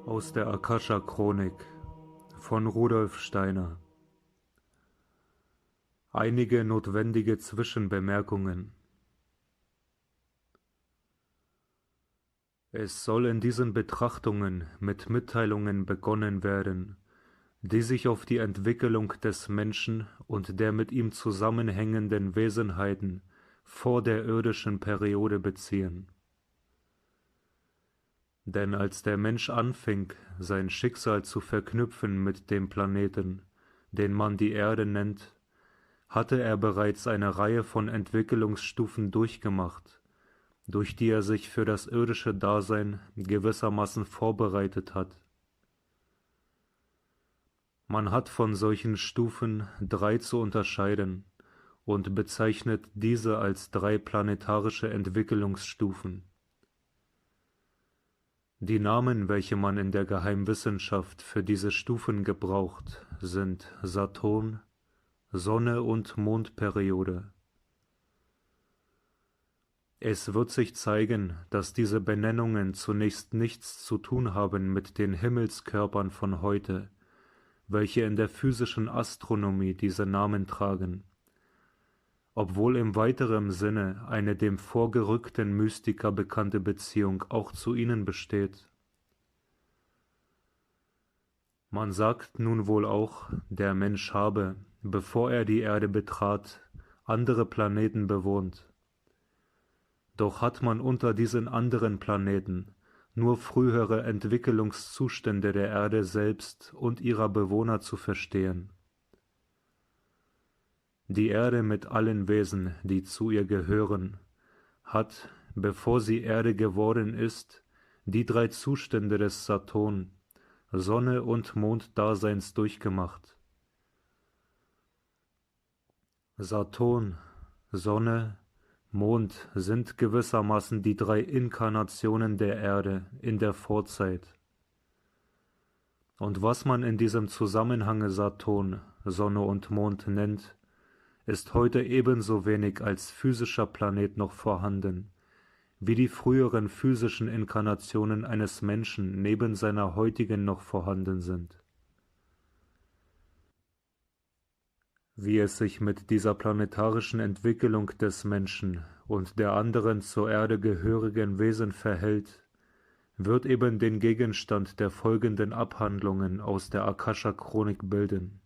Aus der Akasha-Chronik von Rudolf Steiner. Einige notwendige Zwischenbemerkungen. Es soll in diesen Betrachtungen mit Mitteilungen begonnen werden, die sich auf die Entwicklung des Menschen und der mit ihm zusammenhängenden Wesenheiten vor der irdischen Periode beziehen. Denn als der Mensch anfing, sein Schicksal zu verknüpfen mit dem Planeten, den man die Erde nennt, hatte er bereits eine Reihe von Entwicklungsstufen durchgemacht, durch die er sich für das irdische Dasein gewissermaßen vorbereitet hat. Man hat von solchen Stufen 3 zu unterscheiden und bezeichnet diese als 3 planetarische Entwicklungsstufen. Die Namen, welche man in der Geheimwissenschaft für diese Stufen gebraucht, sind Saturn, Sonne- und Mondperiode. Es wird sich zeigen, dass diese Benennungen zunächst nichts zu tun haben mit den Himmelskörpern von heute, welche in der physischen Astronomie diese Namen tragen, obwohl im weiteren Sinne eine dem vorgerückten Mystiker bekannte Beziehung auch zu ihnen besteht. Man sagt nun wohl auch, der Mensch habe, bevor er die Erde betrat, andere Planeten bewohnt. Doch hat man unter diesen anderen Planeten nur frühere Entwicklungszustände der Erde selbst und ihrer Bewohner zu verstehen. Die Erde mit allen Wesen, die zu ihr gehören, hat, bevor sie Erde geworden ist, die 3 Zustände des Saturn, Sonne- und Monddaseins durchgemacht. Saturn, Sonne, Mond sind gewissermaßen die 3 Inkarnationen der Erde in der Vorzeit. Und was man in diesem Zusammenhange Saturn, Sonne und Mond nennt, ist heute ebenso wenig als physischer Planet noch vorhanden, wie die früheren physischen Inkarnationen eines Menschen neben seiner heutigen noch vorhanden sind. Wie es sich mit dieser planetarischen Entwicklung des Menschen und der anderen zur Erde gehörigen Wesen verhält, wird eben den Gegenstand der folgenden Abhandlungen aus der Akasha-Chronik bilden.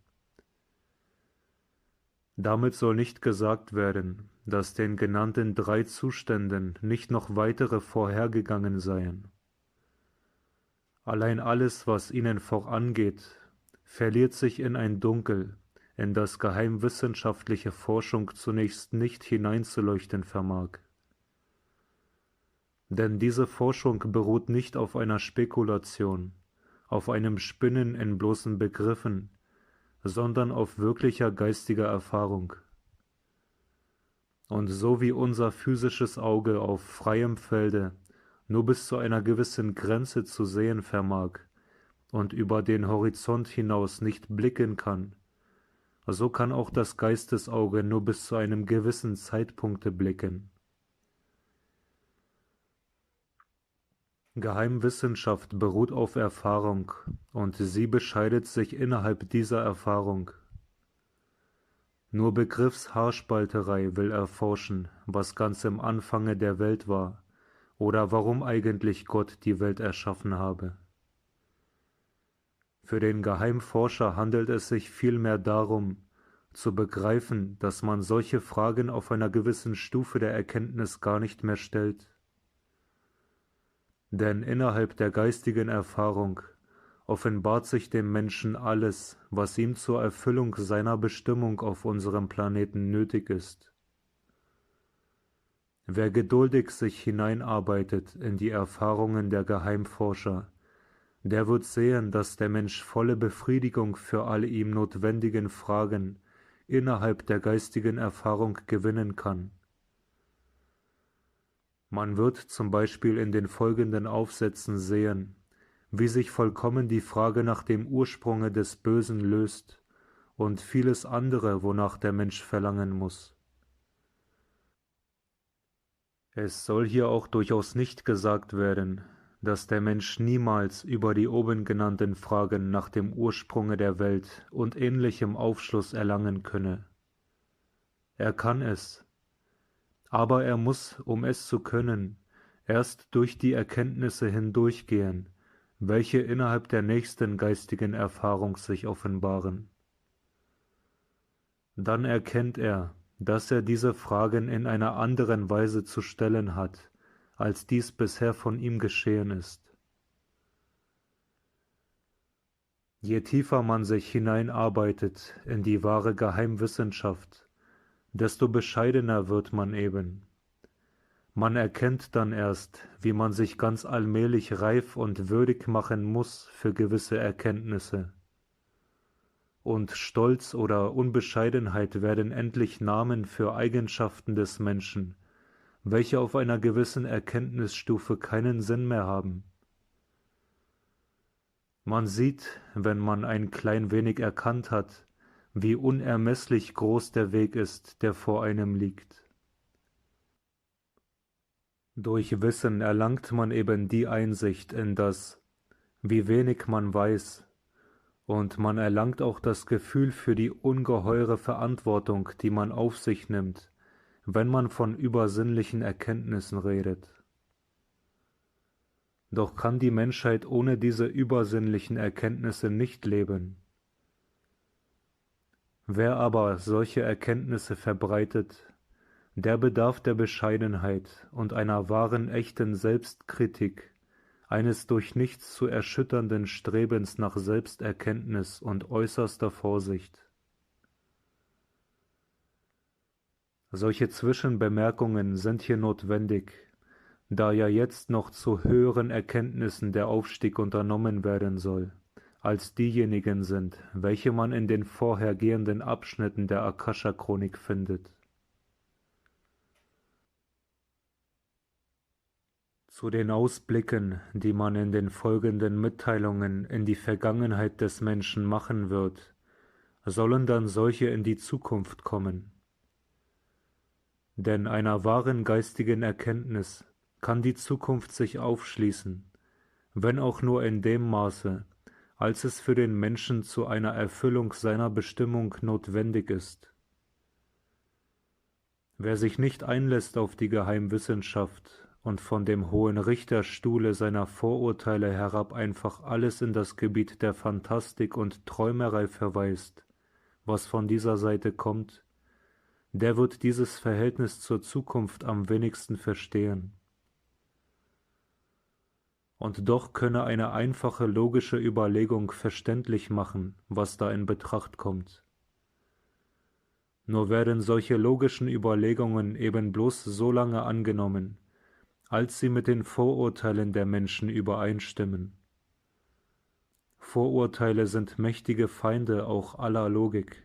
Damit soll nicht gesagt werden, dass den genannten 3 Zuständen nicht noch weitere vorhergegangen seien. Allein alles, was ihnen vorangeht, verliert sich in ein Dunkel, in das geheimwissenschaftliche Forschung zunächst nicht hineinzuleuchten vermag. Denn diese Forschung beruht nicht auf einer Spekulation, auf einem Spinnen in bloßen Begriffen, sondern auf wirklicher geistiger Erfahrung. Und so wie unser physisches Auge auf freiem Felde nur bis zu einer gewissen Grenze zu sehen vermag und über den Horizont hinaus nicht blicken kann, so kann auch das Geistesauge nur bis zu einem gewissen Zeitpunkte blicken. Geheimwissenschaft beruht auf Erfahrung, und sie bescheidet sich innerhalb dieser Erfahrung. Nur Begriffshaarspalterei will erforschen, was ganz im Anfange der Welt war, oder warum eigentlich Gott die Welt erschaffen habe. Für den Geheimforscher handelt es sich vielmehr darum, zu begreifen, dass man solche Fragen auf einer gewissen Stufe der Erkenntnis gar nicht mehr stellt. Denn innerhalb der geistigen Erfahrung offenbart sich dem Menschen alles, was ihm zur Erfüllung seiner Bestimmung auf unserem Planeten nötig ist. Wer geduldig sich hineinarbeitet in die Erfahrungen der Geheimforscher, der wird sehen, dass der Mensch volle Befriedigung für alle ihm notwendigen Fragen innerhalb der geistigen Erfahrung gewinnen kann. Man wird zum Beispiel in den folgenden Aufsätzen sehen, wie sich vollkommen die Frage nach dem Ursprunge des Bösen löst und vieles andere, wonach der Mensch verlangen muss. Es soll hier auch durchaus nicht gesagt werden, dass der Mensch niemals über die oben genannten Fragen nach dem Ursprunge der Welt und ähnlichem Aufschluss erlangen könne. Er kann es, aber er muss, um es zu können, erst durch die Erkenntnisse hindurchgehen, welche innerhalb der nächsten geistigen Erfahrung sich offenbaren. Dann erkennt er, dass er diese Fragen in einer anderen Weise zu stellen hat, als dies bisher von ihm geschehen ist. Je tiefer man sich hineinarbeitet in die wahre Geheimwissenschaft, desto bescheidener wird man eben. Man erkennt dann erst, wie man sich ganz allmählich reif und würdig machen muss für gewisse Erkenntnisse. Und Stolz oder Unbescheidenheit werden endlich Namen für Eigenschaften des Menschen, welche auf einer gewissen Erkenntnisstufe keinen Sinn mehr haben. Man sieht, wenn man ein klein wenig erkannt hat, wie unermesslich groß der Weg ist, der vor einem liegt. Durch Wissen erlangt man eben die Einsicht in das, wie wenig man weiß, und man erlangt auch das Gefühl für die ungeheure Verantwortung, die man auf sich nimmt, wenn man von übersinnlichen Erkenntnissen redet. Doch kann die Menschheit ohne diese übersinnlichen Erkenntnisse nicht leben. Wer aber solche Erkenntnisse verbreitet, der bedarf der Bescheidenheit und einer wahren, echten Selbstkritik, eines durch nichts zu erschütternden Strebens nach Selbsterkenntnis und äußerster Vorsicht. Solche Zwischenbemerkungen sind hier notwendig, da ja jetzt noch zu höheren Erkenntnissen der Aufstieg unternommen werden soll, als diejenigen sind, welche man in den vorhergehenden Abschnitten der Akasha-Chronik findet. Zu den Ausblicken, die man in den folgenden Mitteilungen in die Vergangenheit des Menschen machen wird, sollen dann solche in die Zukunft kommen. Denn einer wahren geistigen Erkenntnis kann die Zukunft sich aufschließen, wenn auch nur in dem Maße, als es für den Menschen zu einer Erfüllung seiner Bestimmung notwendig ist. Wer sich nicht einlässt auf die Geheimwissenschaft und von dem hohen Richterstuhle seiner Vorurteile herab einfach alles in das Gebiet der Phantastik und Träumerei verweist, was von dieser Seite kommt, der wird dieses Verhältnis zur Zukunft am wenigsten verstehen. Und doch könne eine einfache logische Überlegung verständlich machen, was da in Betracht kommt. Nur werden solche logischen Überlegungen eben bloß so lange angenommen, als sie mit den Vorurteilen der Menschen übereinstimmen. Vorurteile sind mächtige Feinde auch aller Logik.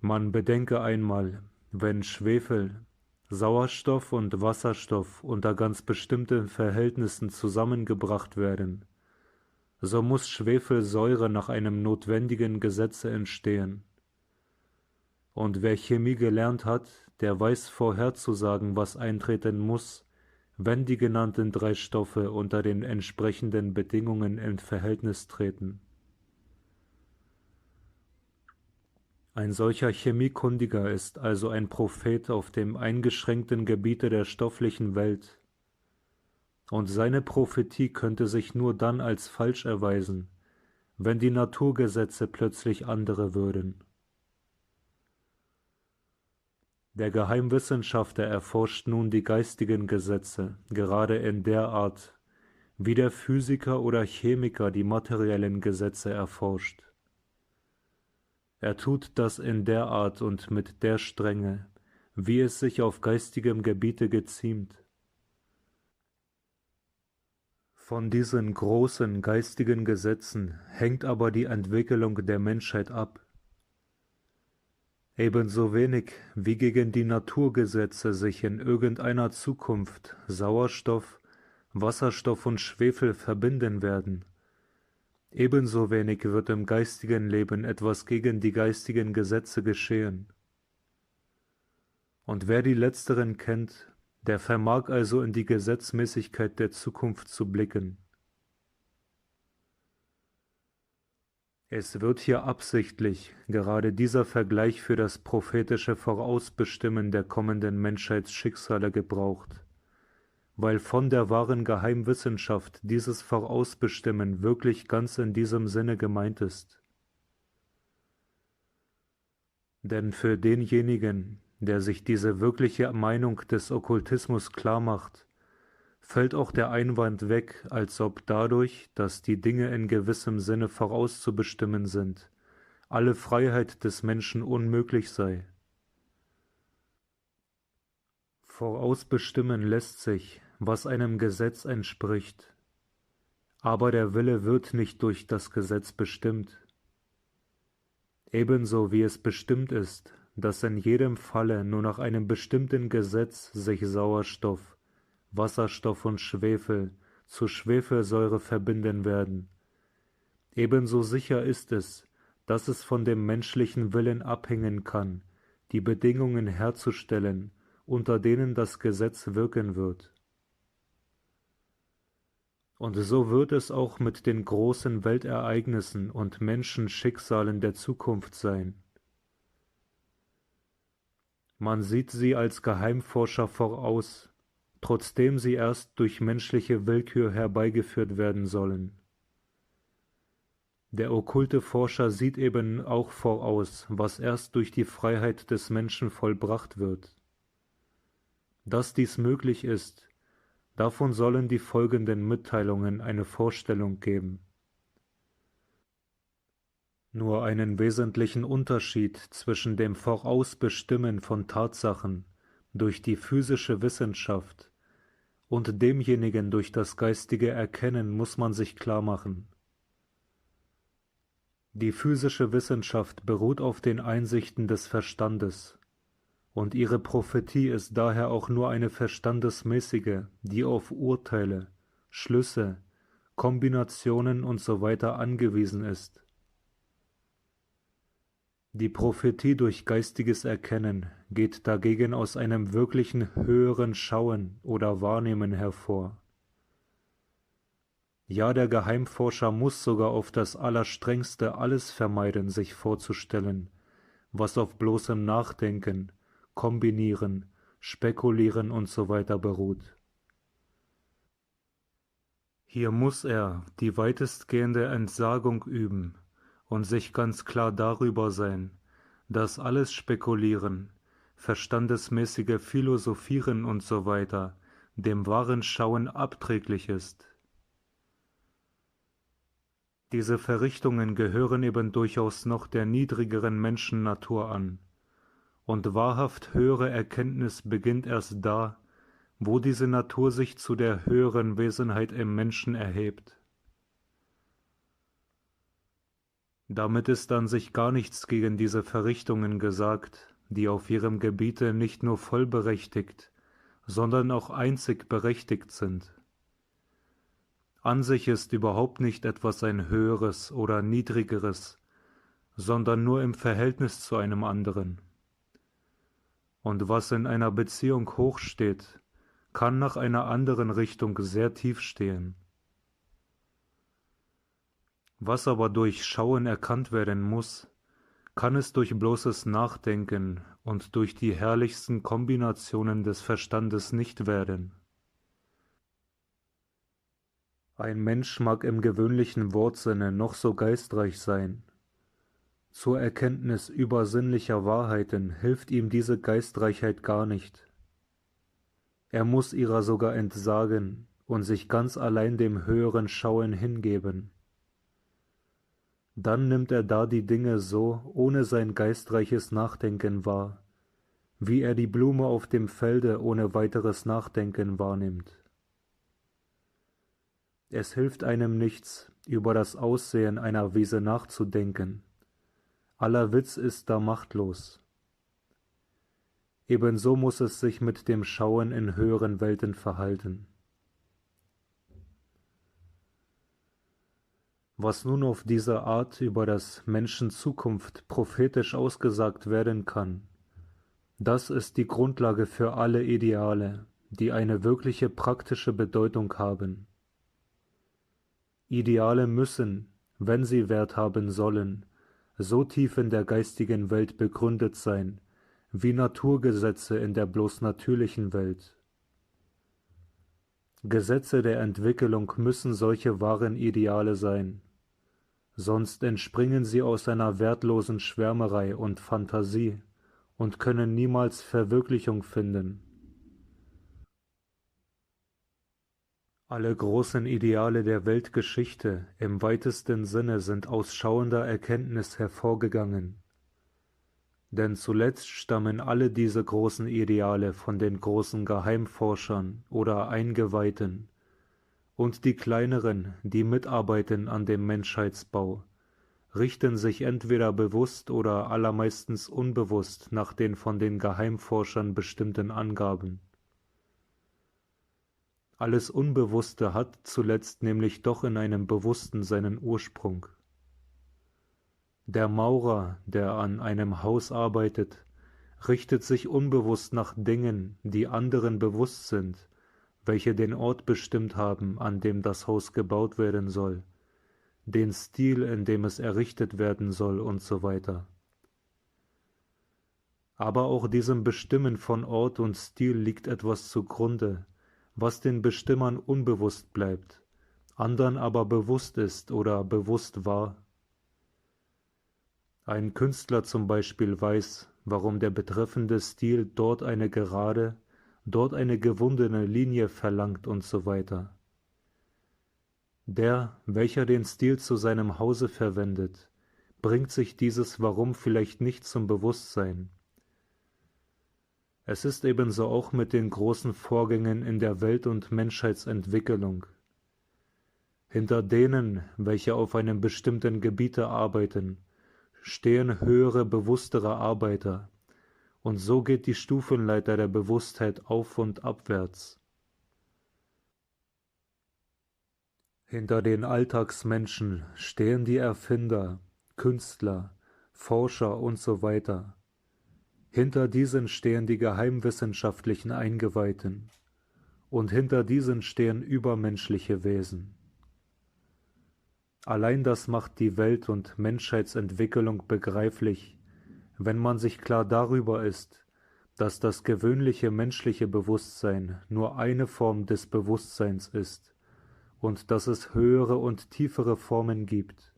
Man bedenke einmal, wenn Schwefel, Sauerstoff und Wasserstoff unter ganz bestimmten Verhältnissen zusammengebracht werden, so muss Schwefelsäure nach einem notwendigen Gesetze entstehen. Und wer Chemie gelernt hat, der weiß vorherzusagen, was eintreten muss, wenn die genannten drei Stoffe unter den entsprechenden Bedingungen in Verhältnis treten. Ein solcher Chemiekundiger ist also ein Prophet auf dem eingeschränkten Gebiete der stofflichen Welt, und seine Prophetie könnte sich nur dann als falsch erweisen, wenn die Naturgesetze plötzlich andere würden. Der Geheimwissenschaftler erforscht nun die geistigen Gesetze, gerade in der Art, wie der Physiker oder Chemiker die materiellen Gesetze erforscht. Er tut das in der Art und mit der Strenge, wie es sich auf geistigem Gebiete geziemt. Von diesen großen geistigen Gesetzen hängt aber die Entwicklung der Menschheit ab. Ebenso wenig wie gegen die Naturgesetze sich in irgendeiner Zukunft Sauerstoff, Wasserstoff und Schwefel verbinden werden, ebenso wenig wird im geistigen Leben etwas gegen die geistigen Gesetze geschehen. Und wer die letzteren kennt, Der vermag also in die Gesetzmäßigkeit der Zukunft zu blicken. Es wird hier absichtlich gerade dieser Vergleich für das prophetische Vorausbestimmen der kommenden Menschheitsschicksale gebraucht, weil von der wahren Geheimwissenschaft dieses Vorausbestimmen wirklich ganz in diesem Sinne gemeint ist. Denn für denjenigen, der sich diese wirkliche Meinung des Okkultismus klarmacht, fällt auch der Einwand weg, als ob dadurch, dass die Dinge in gewissem Sinne vorauszubestimmen sind, alle Freiheit des Menschen unmöglich sei. Vorausbestimmen lässt sich, was einem Gesetz entspricht, aber der Wille wird nicht durch das Gesetz bestimmt. Ebenso wie es bestimmt ist, dass in jedem Falle nur nach einem bestimmten Gesetz sich Sauerstoff, Wasserstoff und Schwefel zu Schwefelsäure verbinden werden. Ebenso sicher ist es, dass es von dem menschlichen Willen abhängen kann, die Bedingungen herzustellen, unter denen das Gesetz wirken wird. Und so wird es auch mit den großen Weltereignissen und Menschenschicksalen der Zukunft sein. Man sieht sie als Geheimforscher voraus, trotzdem sie erst durch menschliche Willkür herbeigeführt werden sollen. Der okkulte Forscher sieht eben auch voraus, was erst durch die Freiheit des Menschen vollbracht wird. Dass dies möglich ist, davon sollen die folgenden Mitteilungen eine Vorstellung geben. Nur einen wesentlichen Unterschied zwischen dem Vorausbestimmen von Tatsachen durch die physische Wissenschaft und demjenigen durch das geistige Erkennen muss man sich klar machen. Die physische Wissenschaft beruht auf den Einsichten des Verstandes, und ihre Prophetie ist daher auch nur eine verstandesmäßige, die auf Urteile, Schlüsse, Kombinationen usw. angewiesen ist. Die Prophetie durch geistiges Erkennen geht dagegen aus einem wirklichen höheren Schauen oder Wahrnehmen hervor. Ja, der Geheimforscher muss sogar auf das Allerstrengste alles vermeiden, sich vorzustellen, was auf bloßem Nachdenken, Kombinieren, Spekulieren usw. beruht. Hier muss er die weitestgehende Entsagung üben und sich ganz klar darüber sein, dass alles Spekulieren, verstandesmäßige Philosophieren usw. dem wahren Schauen abträglich ist. Diese Verrichtungen gehören eben durchaus noch der niedrigeren Menschennatur an, und wahrhaft höhere Erkenntnis beginnt erst da, wo diese Natur sich zu der höheren Wesenheit im Menschen erhebt. Damit ist an sich gar nichts gegen diese Verrichtungen gesagt, die auf ihrem Gebiete nicht nur vollberechtigt, sondern auch einzig berechtigt sind. An sich ist überhaupt nicht etwas ein höheres oder niedrigeres, sondern nur im Verhältnis zu einem anderen. Und was in einer Beziehung hoch steht, kann nach einer anderen Richtung sehr tief stehen. Was aber durch Schauen erkannt werden muss, kann es durch bloßes Nachdenken und durch die herrlichsten Kombinationen des Verstandes nicht werden. Ein Mensch mag im gewöhnlichen Wortsinne noch so geistreich sein. Zur Erkenntnis übersinnlicher Wahrheiten hilft ihm diese Geistreichheit gar nicht. Er muss ihrer sogar entsagen und sich ganz allein dem höheren Schauen hingeben. Dann nimmt er da die Dinge so ohne sein geistreiches Nachdenken wahr, wie er die Blume auf dem Felde ohne weiteres Nachdenken wahrnimmt. Es hilft einem nichts, über das Aussehen einer Wiese nachzudenken. Aller Witz ist da machtlos. Ebenso muss es sich mit dem Schauen in höheren Welten verhalten. Was nun auf diese Art über das Menschen Zukunft prophetisch ausgesagt werden kann, das ist die Grundlage für alle Ideale, die eine wirkliche praktische Bedeutung haben. Ideale müssen, wenn sie Wert haben sollen, so tief in der geistigen Welt begründet sein, wie Naturgesetze in der bloß natürlichen Welt. Gesetze der Entwicklung müssen solche wahren Ideale sein, sonst entspringen sie aus einer wertlosen Schwärmerei und Fantasie und können niemals Verwirklichung finden. Alle großen Ideale der Weltgeschichte im weitesten Sinne sind aus schauender Erkenntnis hervorgegangen. Denn zuletzt stammen alle diese großen Ideale von den großen Geheimforschern oder Eingeweihten, und die kleineren, die mitarbeiten an dem Menschheitsbau, richten sich entweder bewusst oder allermeistens unbewusst nach den von den Geheimforschern bestimmten Angaben. Alles Unbewusste hat zuletzt nämlich doch in einem Bewussten seinen Ursprung. Der Maurer, der an einem Haus arbeitet, richtet sich unbewusst nach Dingen, die anderen bewusst sind, welche den Ort bestimmt haben, an dem das Haus gebaut werden soll, den Stil, in dem es errichtet werden soll und so weiter. Aber auch diesem Bestimmen von Ort und Stil liegt etwas zugrunde, was den Bestimmern unbewusst bleibt, andern aber bewusst ist oder bewusst war. Ein Künstler zum Beispiel weiß, warum der betreffende Stil dort eine gerade, dort eine gewundene Linie verlangt und so weiter. Der, welcher den Stil zu seinem Hause verwendet, bringt sich dieses Warum vielleicht nicht zum Bewusstsein. Es ist ebenso auch mit den großen Vorgängen in der Welt- und Menschheitsentwicklung. Hinter denen, welche auf einem bestimmten Gebiete arbeiten, stehen höhere, bewusstere Arbeiter, und so geht die Stufenleiter der Bewusstheit auf und abwärts. Hinter den Alltagsmenschen stehen die Erfinder, Künstler, Forscher und so weiter. Hinter diesen stehen die geheimwissenschaftlichen Eingeweihten, und hinter diesen stehen übermenschliche Wesen. Allein das macht die Welt- und Menschheitsentwicklung begreiflich, wenn man sich klar darüber ist, dass das gewöhnliche menschliche Bewusstsein nur eine Form des Bewusstseins ist und dass es höhere und tiefere Formen gibt.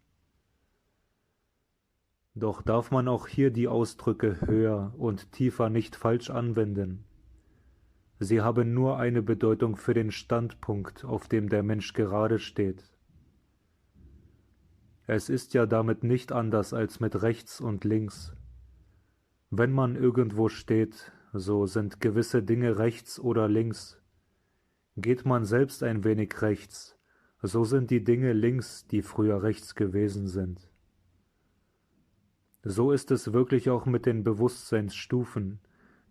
Doch darf man auch hier die Ausdrücke höher und tiefer nicht falsch anwenden. Sie haben nur eine Bedeutung für den Standpunkt, auf dem der Mensch gerade steht. Es ist ja damit nicht anders als mit rechts und links. Wenn man irgendwo steht, so sind gewisse Dinge rechts oder links. Geht man selbst ein wenig rechts, so sind die Dinge links, die früher rechts gewesen sind. So ist es wirklich auch mit den Bewusstseinsstufen,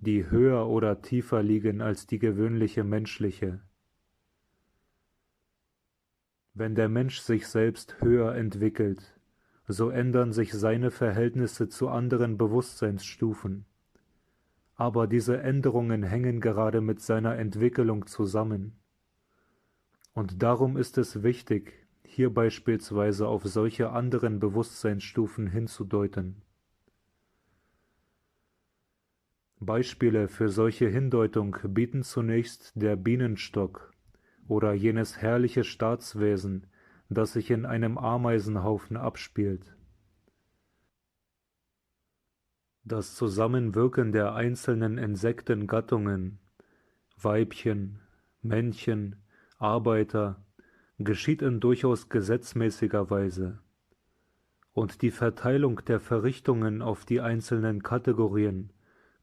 die höher oder tiefer liegen als die gewöhnliche menschliche. Wenn der Mensch sich selbst höher entwickelt, so ändern sich seine Verhältnisse zu anderen Bewusstseinsstufen. Aber diese Änderungen hängen gerade mit seiner Entwicklung zusammen. Und darum ist es wichtig, hier beispielsweise auf solche anderen Bewusstseinsstufen hinzudeuten. Beispiele für solche Hindeutung bieten zunächst der Bienenstock oder jenes herrliche Staatswesen, das sich in einem Ameisenhaufen abspielt. Das Zusammenwirken der einzelnen Insektengattungen, Weibchen, Männchen, Arbeiter, geschieht in durchaus gesetzmäßiger Weise, und die Verteilung der Verrichtungen auf die einzelnen Kategorien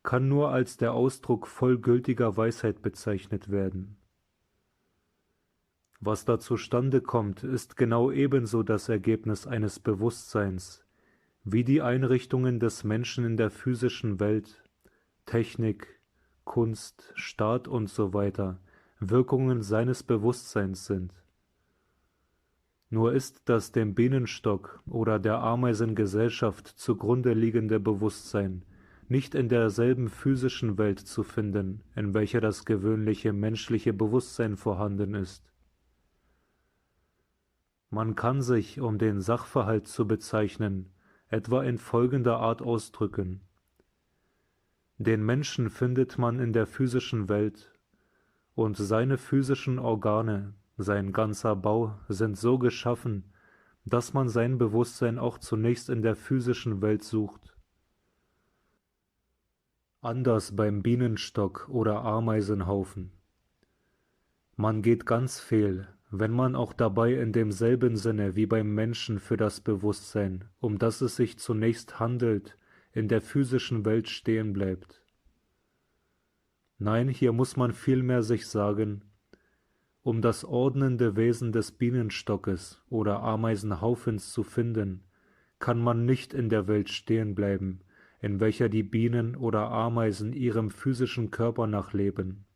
kann nur als der Ausdruck vollgültiger Weisheit bezeichnet werden. Was da zustande kommt, ist genau ebenso das Ergebnis eines Bewusstseins, wie die Einrichtungen des Menschen in der physischen Welt, Technik, Kunst, Staat und so weiter Wirkungen seines Bewusstseins sind. Nur ist das dem Bienenstock oder der Ameisengesellschaft zugrunde liegende Bewusstsein nicht in derselben physischen Welt zu finden, in welcher das gewöhnliche menschliche Bewusstsein vorhanden ist. Man kann sich, um den Sachverhalt zu bezeichnen, etwa in folgender Art ausdrücken: Den Menschen findet man in der physischen Welt, und seine physischen Organe, sein ganzer Bau sind so geschaffen, dass man sein Bewusstsein auch zunächst in der physischen Welt sucht. Anders beim Bienenstock oder Ameisenhaufen. Man geht ganz fehl, wenn man auch dabei in demselben Sinne wie beim Menschen für das Bewusstsein, um das es sich zunächst handelt, in der physischen Welt stehen bleibt. Nein, hier muss man vielmehr sich sagen, um das ordnende Wesen des Bienenstockes oder Ameisenhaufens zu finden, kann man nicht in der Welt stehen bleiben, in welcher die Bienen oder Ameisen ihrem physischen Körper nachleben.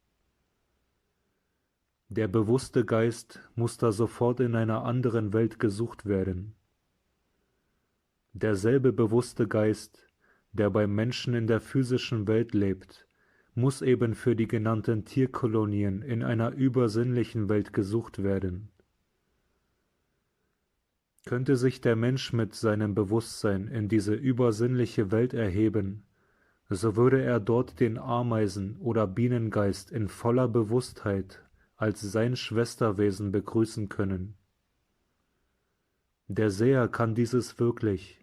Der bewusste Geist muss da sofort in einer anderen Welt gesucht werden. Derselbe bewusste Geist, der beim Menschen in der physischen Welt lebt, muss eben für die genannten Tierkolonien in einer übersinnlichen Welt gesucht werden. Könnte sich der Mensch mit seinem Bewusstsein in diese übersinnliche Welt erheben, so würde er dort den Ameisen- oder Bienengeist in voller Bewusstheit als sein Schwesterwesen begrüßen können. Der Seher kann dieses wirklich.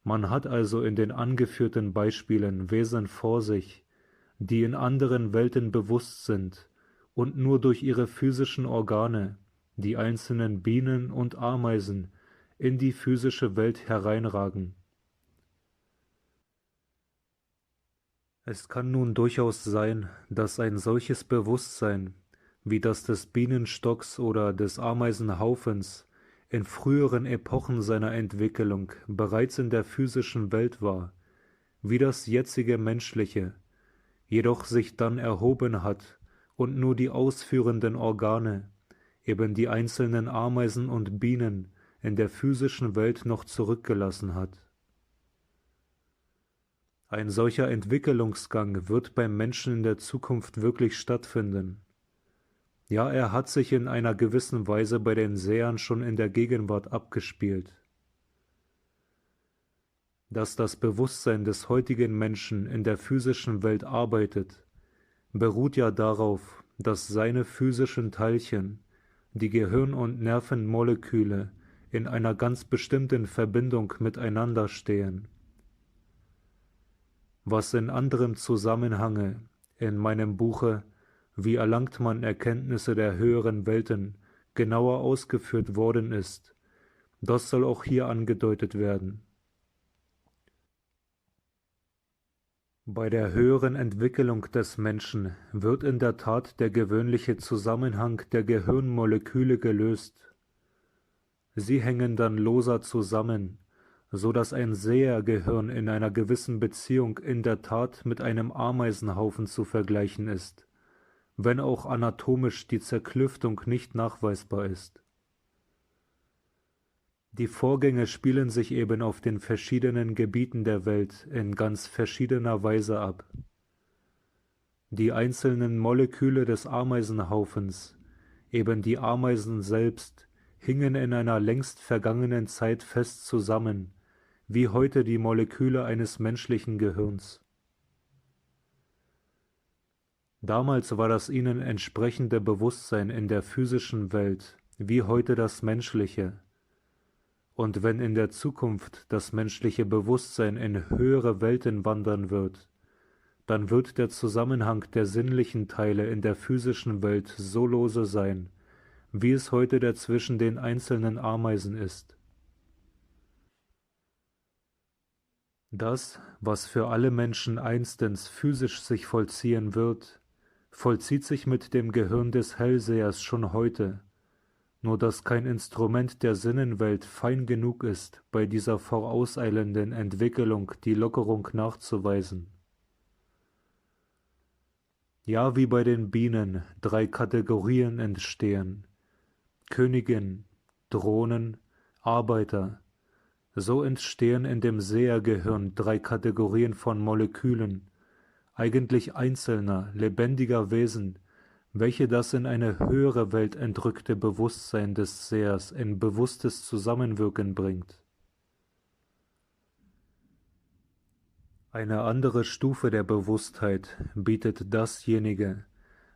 Man hat also in den angeführten Beispielen Wesen vor sich, die in anderen Welten bewusst sind und nur durch ihre physischen Organe, die einzelnen Bienen und Ameisen, in die physische Welt hereinragen. Es kann nun durchaus sein, dass ein solches Bewusstsein, wie das des Bienenstocks oder des Ameisenhaufens, in früheren Epochen seiner Entwicklung bereits in der physischen Welt war, wie das jetzige menschliche, jedoch sich dann erhoben hat und nur die ausführenden Organe, eben die einzelnen Ameisen und Bienen, in der physischen Welt noch zurückgelassen hat. Ein solcher Entwicklungsgang wird beim Menschen in der Zukunft wirklich stattfinden. Ja, er hat sich in einer gewissen Weise bei den Sehern schon in der Gegenwart abgespielt. Dass das Bewusstsein des heutigen Menschen in der physischen Welt arbeitet, beruht ja darauf, dass seine physischen Teilchen, die Gehirn- und Nervenmoleküle, in einer ganz bestimmten Verbindung miteinander stehen. Was in anderem Zusammenhange in meinem Buche Wie erlangt man Erkenntnisse der höheren Welten genauer ausgeführt worden ist, das soll auch hier angedeutet werden. Bei der höheren Entwicklung des Menschen wird in der Tat der gewöhnliche Zusammenhang der Gehirnmoleküle gelöst. Sie hängen dann loser zusammen, so dass ein Sehergehirn in einer gewissen Beziehung in der Tat mit einem Ameisenhaufen zu vergleichen ist, wenn auch anatomisch die Zerklüftung nicht nachweisbar ist. Die Vorgänge spielen sich eben auf den verschiedenen Gebieten der Welt in ganz verschiedener Weise ab. Die einzelnen Moleküle des Ameisenhaufens, eben die Ameisen selbst, hingen in einer längst vergangenen Zeit fest zusammen, wie heute die Moleküle eines menschlichen Gehirns. Damals war das ihnen entsprechende Bewusstsein in der physischen Welt, wie heute das menschliche. Und wenn in der Zukunft das menschliche Bewusstsein in höhere Welten wandern wird, dann wird der Zusammenhang der sinnlichen Teile in der physischen Welt so lose sein, wie es heute der zwischen den einzelnen Ameisen ist. Das, was für alle Menschen einstens physisch sich vollziehen wird, vollzieht sich mit dem Gehirn des Hellsehers schon heute, nur dass kein Instrument der Sinnenwelt fein genug ist, bei dieser vorauseilenden Entwicklung die Lockerung nachzuweisen. Ja, wie bei den Bienen 3 Kategorien entstehen: Königin, Drohnen, Arbeiter, So entstehen in dem Sehergehirn 3 Kategorien von Molekülen, eigentlich einzelner, lebendiger Wesen, welche das in eine höhere Welt entrückte Bewusstsein des Sehers in bewusstes Zusammenwirken bringt. Eine andere Stufe der Bewusstheit bietet dasjenige,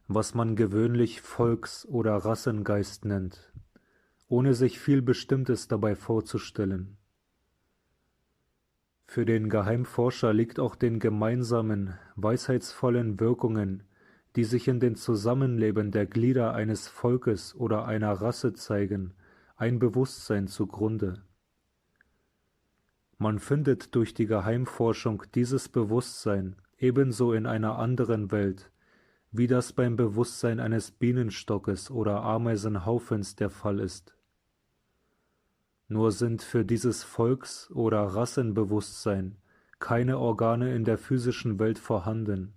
was man gewöhnlich Volks- oder Rassengeist nennt, ohne sich viel Bestimmtes dabei vorzustellen. Für den Geheimforscher liegt auch den gemeinsamen, weisheitsvollen Wirkungen, die sich in den Zusammenleben der Glieder eines Volkes oder einer Rasse zeigen, ein Bewusstsein zugrunde. Man findet durch die Geheimforschung dieses Bewusstsein ebenso in einer anderen Welt, wie das beim Bewusstsein eines Bienenstockes oder Ameisenhaufens der Fall ist. Nur sind für dieses Volks- oder Rassenbewusstsein keine Organe in der physischen Welt vorhanden,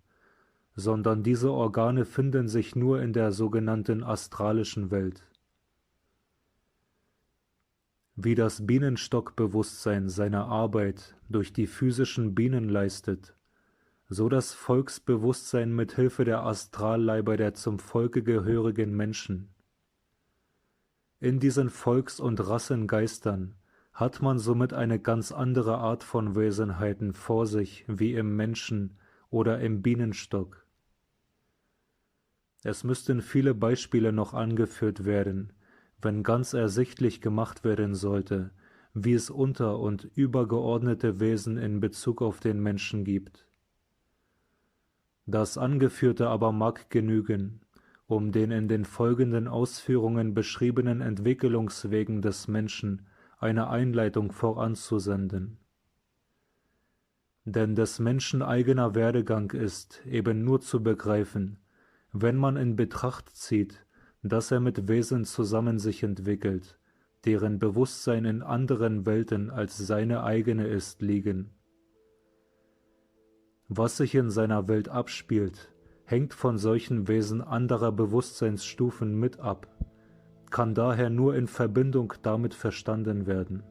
sondern diese Organe finden sich nur in der sogenannten astralischen Welt. Wie das Bienenstockbewusstsein seine Arbeit durch die physischen Bienen leistet, so das Volksbewusstsein mit Hilfe der Astralleiber der zum Volke gehörigen Menschen. In diesen Volks- und Rassengeistern hat man somit eine ganz andere Art von Wesenheiten vor sich wie im Menschen oder im Bienenstock. Es müssten viele Beispiele noch angeführt werden, wenn ganz ersichtlich gemacht werden sollte, wie es unter- und übergeordnete Wesen in Bezug auf den Menschen gibt. Das Angeführte aber mag genügen, um den in den folgenden Ausführungen beschriebenen Entwicklungswegen des Menschen eine Einleitung voranzusenden. Denn des Menschen eigener Werdegang ist eben nur zu begreifen, wenn man in Betracht zieht, dass er mit Wesen zusammen sich entwickelt, deren Bewusstsein in anderen Welten als seine eigene ist, liegen. Was sich in seiner Welt abspielt, hängt von solchen Wesen anderer Bewusstseinsstufen mit ab, kann daher nur in Verbindung damit verstanden werden.